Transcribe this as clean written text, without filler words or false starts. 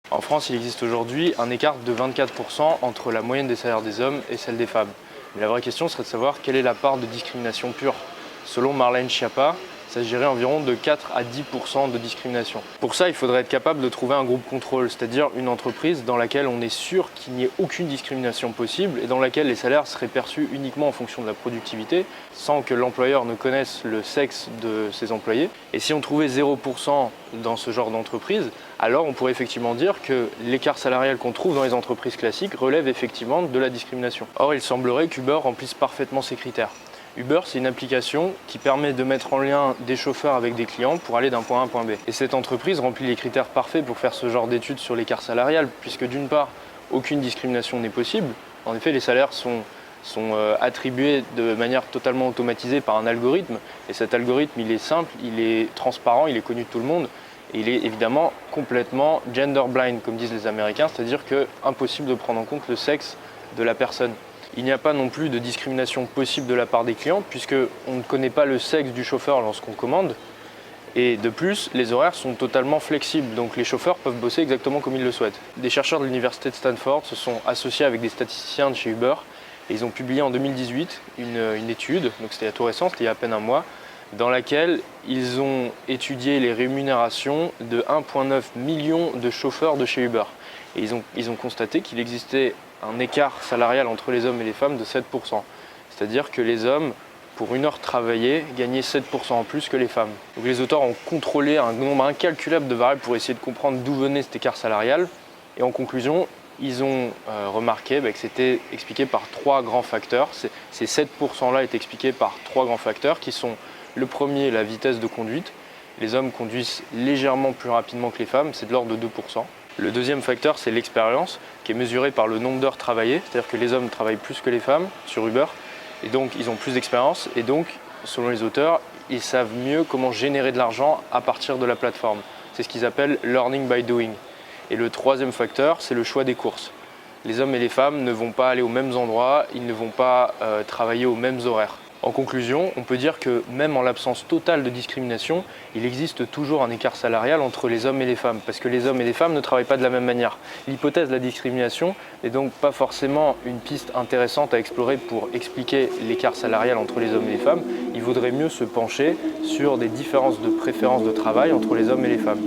En France, il existe aujourd'hui un écart de 24% entre la moyenne des salaires des hommes et celle des femmes. Mais la vraie question serait de savoir quelle est la part de discrimination pure. Selon Marlène Schiappa, il s'agirait environ de 4 à 10% de discrimination. Pour ça, il faudrait être capable de trouver un groupe contrôle, c'est-à-dire une entreprise dans laquelle on est sûr qu'il n'y ait aucune discrimination possible et dans laquelle les salaires seraient perçus uniquement en fonction de la productivité, sans que l'employeur ne connaisse le sexe de ses employés. Et si on trouvait 0% dans ce genre d'entreprise, alors on pourrait effectivement dire que l'écart salarial qu'on trouve dans les entreprises classiques relève effectivement de la discrimination. Or, il semblerait qu'Uber remplisse parfaitement ces critères. Uber, c'est une application qui permet de mettre en lien des chauffeurs avec des clients pour aller d'un point A à un point B. Et cette entreprise remplit les critères parfaits pour faire ce genre d'études sur l'écart salarial, puisque d'une part, aucune discrimination n'est possible. En effet, les salaires sont attribués de manière totalement automatisée par un algorithme. Et cet algorithme, il est simple, il est transparent, il est connu de tout le monde. Et il est évidemment complètement gender blind, comme disent les Américains, c'est-à-dire qu'impossible de prendre en compte le sexe de la personne. Il n'y a pas non plus de discrimination possible de la part des clients puisqu'on ne connaît pas le sexe du chauffeur lorsqu'on commande. Et de plus, les horaires sont totalement flexibles, donc les chauffeurs peuvent bosser exactement comme ils le souhaitent. Des chercheurs de l'université de Stanford se sont associés avec des statisticiens de chez Uber et ils ont publié en 2018 une étude, donc c'était tout récent, c'était il y a à peine un mois, dans laquelle ils ont étudié les rémunérations de 1,9 million de chauffeurs de chez Uber. Et ils ont constaté qu'il existait un écart salarial entre les hommes et les femmes de 7%. C'est-à-dire que les hommes, pour une heure travaillée, gagnaient 7% en plus que les femmes. Donc les auteurs ont contrôlé un nombre incalculable de variables pour essayer de comprendre d'où venait cet écart salarial. Et en conclusion, ils ont remarqué que c'était expliqué par 3 grands facteurs. Ces 7%-là est expliqué par 3 grands facteurs qui sont le premier, la vitesse de conduite. Les hommes conduisent légèrement plus rapidement que les femmes, c'est de l'ordre de 2%. Le deuxième facteur, c'est l'expérience, qui est mesurée par le nombre d'heures travaillées, c'est-à-dire que les hommes travaillent plus que les femmes sur Uber, et donc ils ont plus d'expérience, et donc, selon les auteurs, ils savent mieux comment générer de l'argent à partir de la plateforme. C'est ce qu'ils appellent « learning by doing ». Et le troisième facteur, c'est le choix des courses. Les hommes et les femmes ne vont pas aller aux mêmes endroits, ils ne vont pas travailler aux mêmes horaires. En conclusion, on peut dire que même en l'absence totale de discrimination, il existe toujours un écart salarial entre les hommes et les femmes, parce que les hommes et les femmes ne travaillent pas de la même manière. L'hypothèse de la discrimination n'est donc pas forcément une piste intéressante à explorer pour expliquer l'écart salarial entre les hommes et les femmes. Il vaudrait mieux se pencher sur des différences de préférence de travail entre les hommes et les femmes.